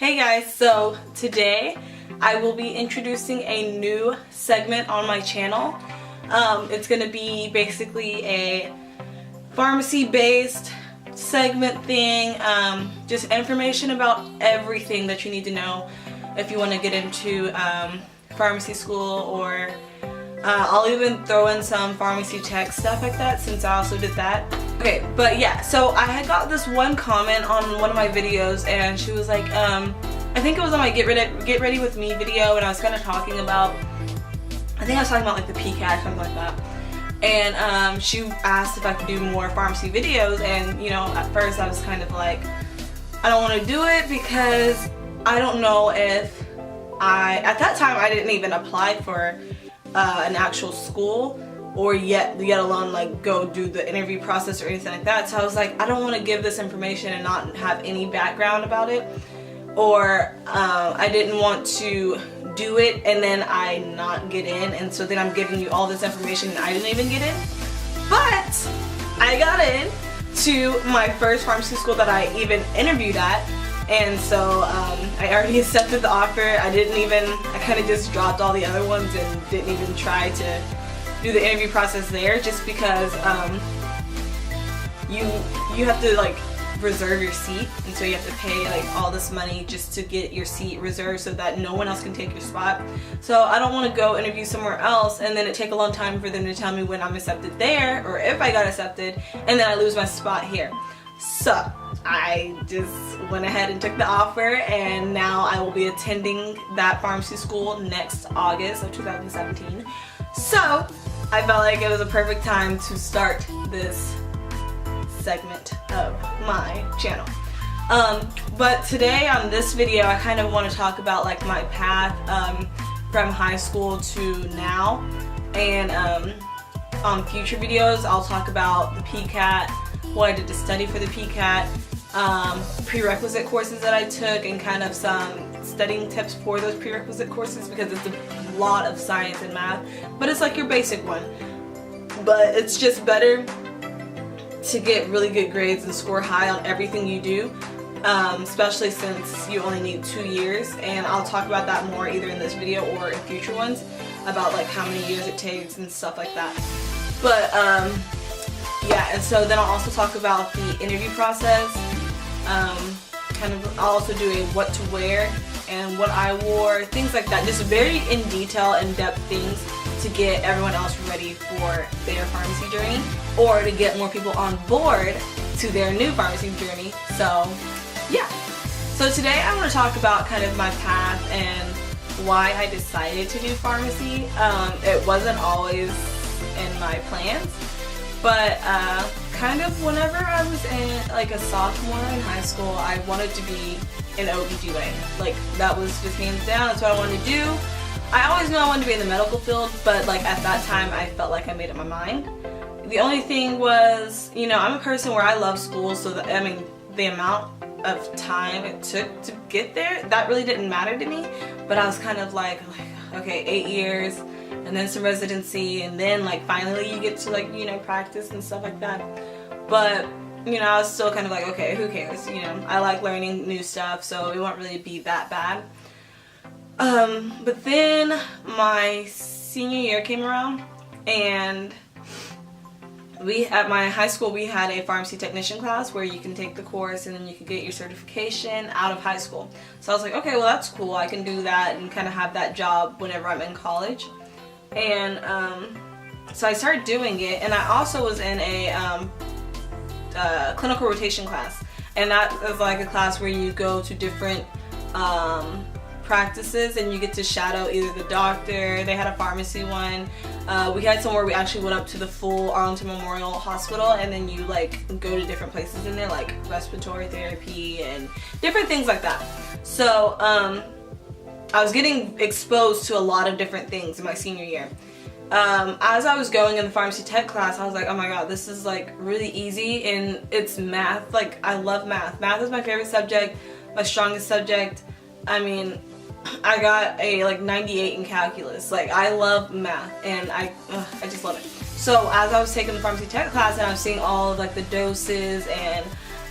Hey guys, so today I will be introducing a new segment on my channel. It's going to be basically a pharmacy based segment thing, just information about everything that you need to know if you want to get into pharmacy school, or I'll even throw in some pharmacy tech stuff like that since I also did that. Okay, but yeah, so I had got this one comment on one of my videos and she was like, I think it was on my Get Ready With Me video, and I was kind of talking about, I think I was talking about like the PCAT or something like that. And she asked if I could do more pharmacy videos, and you know, at first I was kind of like, I don't want to do it because I don't know if at that time I didn't even apply for an actual school, or yet alone like go do the interview process or anything like that. So I was like, I don't want to give this information and not have any background about it, or I didn't want to do it and then I not get in, and so then I'm giving you all this information and I didn't even get in. But I got in to my first pharmacy school that I even interviewed at, and so I already accepted the offer. I kind of just dropped all the other ones and didn't even try to do the interview process there, just because you have to like reserve your seat, and so you have to pay like all this money just to get your seat reserved so that no one else can take your spot. So I don't want to go interview somewhere else and then it take a long time for them to tell me when I'm accepted there, or if I got accepted, and then I lose my spot here. So I just went ahead and took the offer, and now I will be attending that pharmacy school next August of 2017. So I felt like it was a perfect time to start this segment of my channel. But today on this video I kind of want to talk about like my path from high school to now, and on future videos I'll talk about the PCAT, what I did to study for the PCAT, prerequisite courses that I took, and kind of some studying tips for those prerequisite courses, because it's a lot of science and math, but it's like your basic one. But it's just better to get really good grades and score high on everything you do, especially since you only need 2 years, and I'll talk about that more either in this video or in future ones, about like how many years it takes and stuff like that. But yeah, and so then I'll also talk about the interview process. I'll also do a what to wear and what I wore, things like that, just very in detail, in-depth things to get everyone else ready for their pharmacy journey, or to get more people on board to their new pharmacy journey. So yeah, so today I want to talk about kind of my path and why I decided to do pharmacy. It wasn't always in my plans, but kind of whenever I was in like a sophomore in high school, I wanted to be an OBGYN. Like that was just hands down, that's what I wanted to do. I always knew I wanted to be in the medical field, but like at that time I felt like I made up my mind. The only thing was, you know, I'm a person where I love school, so that, I mean, the amount of time it took to get there, that really didn't matter to me. But I was kind of like okay, 8 years and then some residency, and then like finally you get to like, you know, practice and stuff like that. But you know, I was still kind of like, okay, who cares, you know, I like learning new stuff, so it won't really be that bad. But then my senior year came around, and at my high school we had a pharmacy technician class where you can take the course and then you can get your certification out of high school. So I was like, okay, well that's cool, I can do that and kind of have that job whenever I'm in college. And so I started doing it, and I also was in a clinical rotation class, and that is like a class where you go to different practices and you get to shadow either the doctor. They had a pharmacy one. We had somewhere we actually went up to the full Arlington Memorial Hospital, and then you like go to different places in there, like respiratory therapy and different things like that. So I was getting exposed to a lot of different things in my senior year. As I was going in the pharmacy tech class, I was like, oh my god, this is like really easy, and it's math. Like I love math. Math is my favorite subject, my strongest subject. I mean, I got a like 98 in calculus. Like I love math, and I just love it. So as I was taking the pharmacy tech class and I was seeing all of like the doses and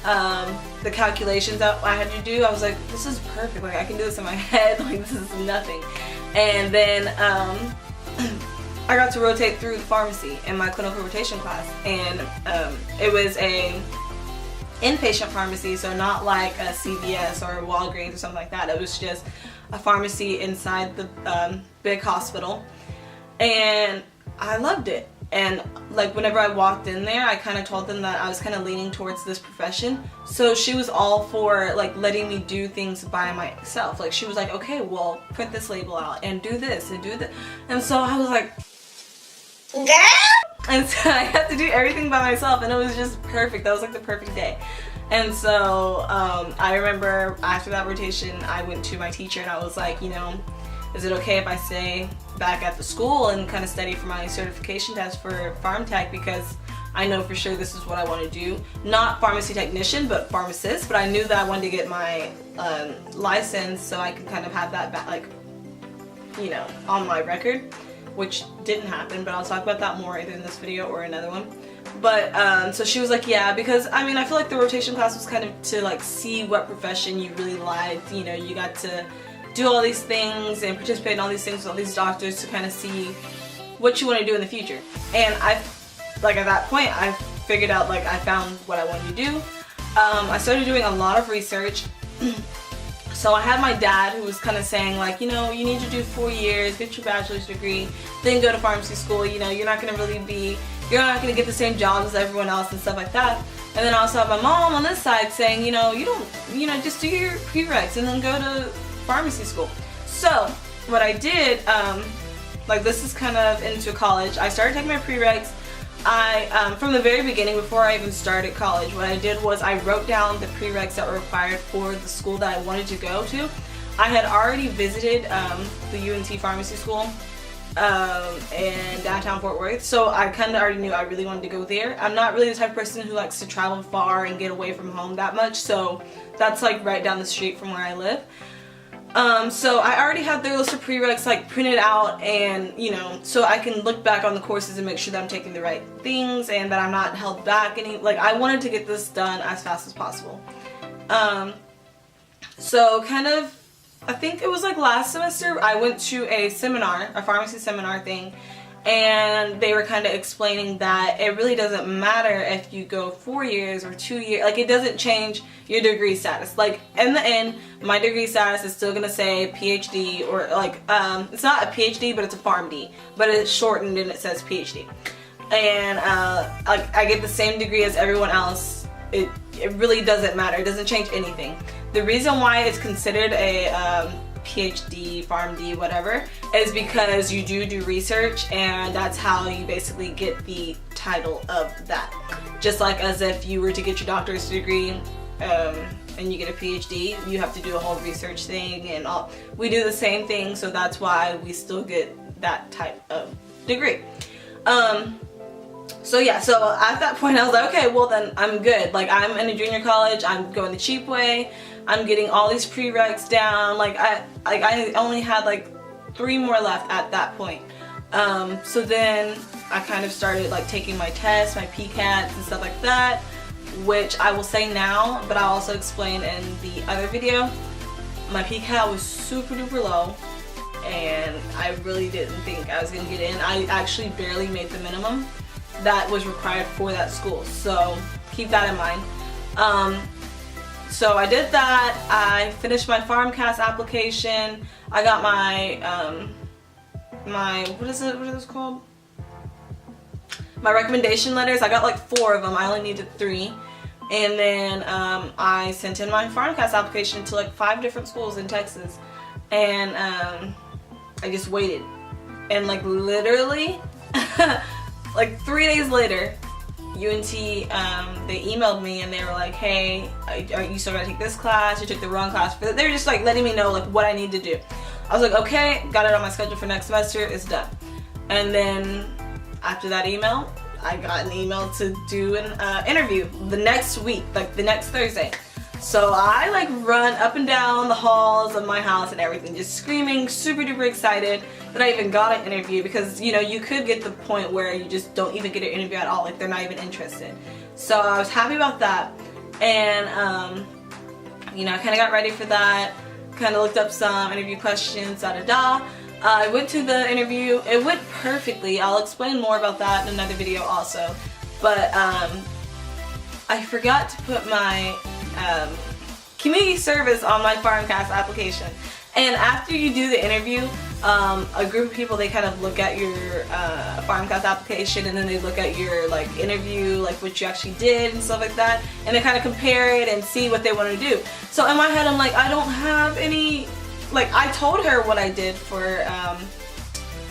the calculations that I had to do, I was like, this is perfect, like I can do this in my head, like this is nothing. And then I got to rotate through the pharmacy in my clinical rotation class, and it was a inpatient pharmacy, so not like a CVS or a Walgreens or something like that. It was just a pharmacy inside the big hospital, and I loved it. And like whenever I walked in there, I kind of told them that I was kind of leaning towards this profession. So she was all for like letting me do things by myself. Like she was like, okay, well, print this label out and do this and do that. And so I was like, and so I had to do everything by myself, and it was just perfect. That was like the perfect day. And so I remember after that rotation, I went to my teacher and I was like, you know, is it okay if I stay back at the school and kind of study for my certification test for pharm tech, because I know for sure this is what I want to do. Not pharmacy technician, but pharmacist. But I knew that I wanted to get my license so I could kind of have that back, like, you know, on my record, which didn't happen, but I'll talk about that more either in this video or another one. But so she was like, yeah, because I mean, I feel like the rotation class was kind of to like see what profession you really liked. You know, you got to do all these things and participate in all these things with all these doctors to kind of see what you want to do in the future. And I, like at that point, I figured out, like, I found what I wanted to do. I started doing a lot of research. So I had my dad who was kind of saying, like, you know, you need to do 4 years, get your bachelor's degree, then go to pharmacy school. You know, you're not going to get the same jobs as everyone else and stuff like that. And then I also have my mom on this side saying, you know, just do your prereqs and then go to pharmacy school. So what I did, like, this is kind of into college, I started taking my prereqs. From the very beginning, before I even started college, what I did was I wrote down the prereqs that were required for the school that I wanted to go to. I had already visited the UNT pharmacy school in downtown Fort Worth, so I kind of already knew I really wanted to go there. I'm not really the type of person who likes to travel far and get away from home that much, so that's like right down the street from where I live. So I already had their list of prereqs like printed out, and you know, so I can look back on the courses and make sure that I'm taking the right things and that I'm not held back any. Like, I wanted to get this done as fast as possible. So kind of, I think it was like last semester, I went to a seminar, a pharmacy seminar thing, and they were kind of explaining that it really doesn't matter if you go 4 years or 2 years, like, it doesn't change your degree status. Like, in the end, my degree status is still gonna say PhD, or like, it's not a PhD, but it's a PharmD, but it's shortened and it says PhD. And like, I get the same degree as everyone else. It really doesn't matter. It doesn't change anything. The reason why it's considered a PhD, PharmD, whatever, is because you do research, and that's how you basically get the title of that. Just like as if you were to get your doctorate degree and you get a PhD, you have to do a whole research thing and all. We do the same thing, so that's why we still get that type of degree. So yeah, so at that point I was like, okay, well then I'm good. Like, I'm in a junior college, I'm going the cheap way, I'm getting all these prereqs down. Like I only had like 3 more left at that point. So then I kind of started like taking my tests, my PCATs and stuff like that, which I will say now, but I'll also explain in the other video. My PCAT was super duper low, and I really didn't think I was gonna get in. I actually barely made the minimum that was required for that school, so keep that in mind. So I did that. I finished my PharmCast application. I got my what is it called? My recommendation letters. I got like 4 of them. I only needed 3. And then I sent in my PharmCast application to like 5 different schools in Texas, and I just waited. And like literally like 3 days later, UNT, they emailed me and they were like, hey, are you still gonna take this class? You took the wrong class. They were just like letting me know like what I need to do. I was like, okay, got it on my schedule for next semester, it's done. And then after that email, I got an email to do an interview the next week, like the next Thursday. So I like run up and down the halls of my house and everything, just screaming, super duper excited that I even got an interview, because you know, you could get the point where you just don't even get an interview at all, like they're not even interested. So I was happy about that. And you know, I kind of got ready for that, kind of looked up some interview questions, I went to the interview. It went perfectly. I'll explain more about that in another video also. But I forgot to put my community service on my Farmcast application. And after you do the interview, a group of people, they kind of look at your Farmcast application, and then they look at your like interview, like what you actually did and stuff like that, and they kind of compare it and see what they want to do. So in my head, I'm like, I don't have any, like, I told her what I did for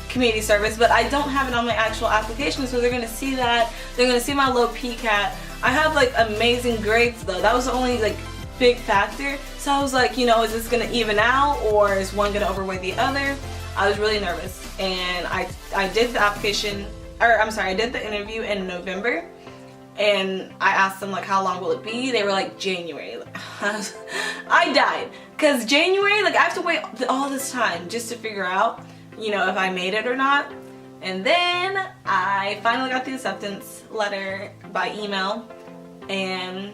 community service, but I don't have it on my actual application, so they're going to see that. They're going to see my low PCAT. I have like amazing grades though. That was the only like big factor. So I was like, you know, is this going to even out, or is one going to overweigh the other? I was really nervous, and I did the application, or I'm sorry, I did the interview in November, and I asked them like, how long will it be? They were like, January. I died, because January, like I have to wait all this time just to figure out, you know, if I made it or not. And then I finally got the acceptance letter by email, and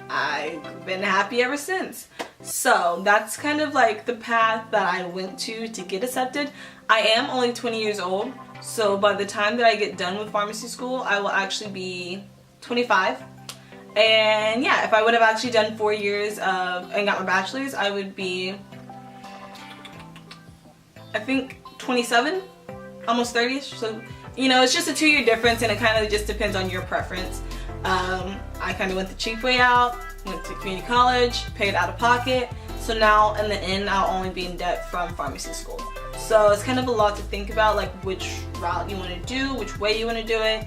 I've been happy ever since. So that's kind of like the path that I went to get accepted. I am only 20 years old, so by the time that I get done with pharmacy school, I will actually be 25. And yeah, if I would have actually done 4 years and got my bachelor's, I would be, I think, 27, almost 30ish. So, you know, it's just a 2-year difference, and it kind of just depends on your preference. I kind of went the cheap way out, went to community college, paid out of pocket, so now in the end I'll only be in debt from pharmacy school. So it's kind of a lot to think about, like which route you want to do, which way you want to do it.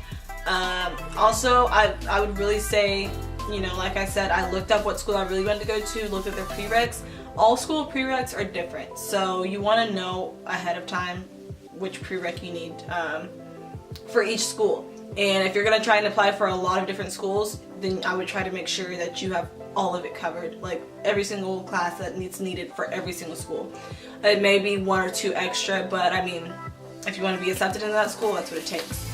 Also, I would really say, you know, like I said, I looked up what school I really wanted to go to, looked at their prereqs. All school prereqs are different, so you want to know ahead of time which prereq you need for each school. And if you're going to try and apply for a lot of different schools, then I would try to make sure that you have all of it covered, like every single class that needed for every single school. It may be 1 or 2 extra, but I mean, if you want to be accepted into that school, that's what it takes.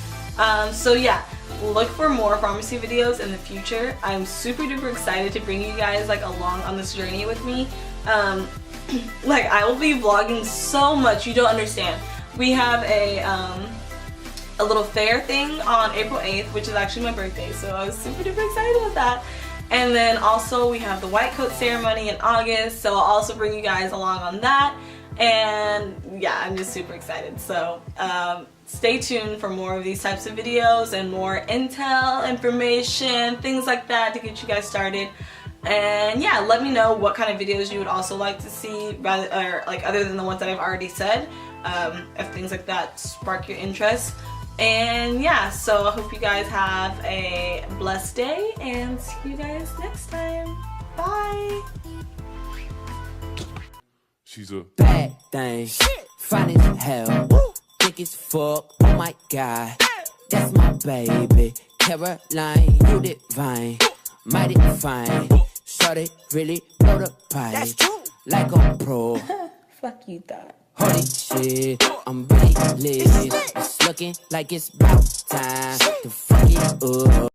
So yeah, look for more pharmacy videos in the future. I'm super duper excited to bring you guys like along on this journey with me. Like I will be vlogging so much, you don't understand. We have a little fair thing on April 8th, which is actually my birthday, so I was super duper excited about that. And then also we have the white coat ceremony in August, so I'll also bring you guys along on that. And yeah, I'm just super excited. So stay tuned for more of these types of videos and more intel, information, things like that to get you guys started. And yeah, let me know what kind of videos you would also like to see, rather, or like other than the ones that I've already said, if things like that spark your interest. And yeah, so I hope you guys have a blessed day, and see you guys next time. Bye! She's a bad thing, fine as hell, thick as fuck, oh my god, that's my baby, Caroline, you divine, mighty fine, shorty really blow the pipe, like a pro. Fuck you thought. Holy shit, I'm really lit. It's looking like it's about time to fuck it up.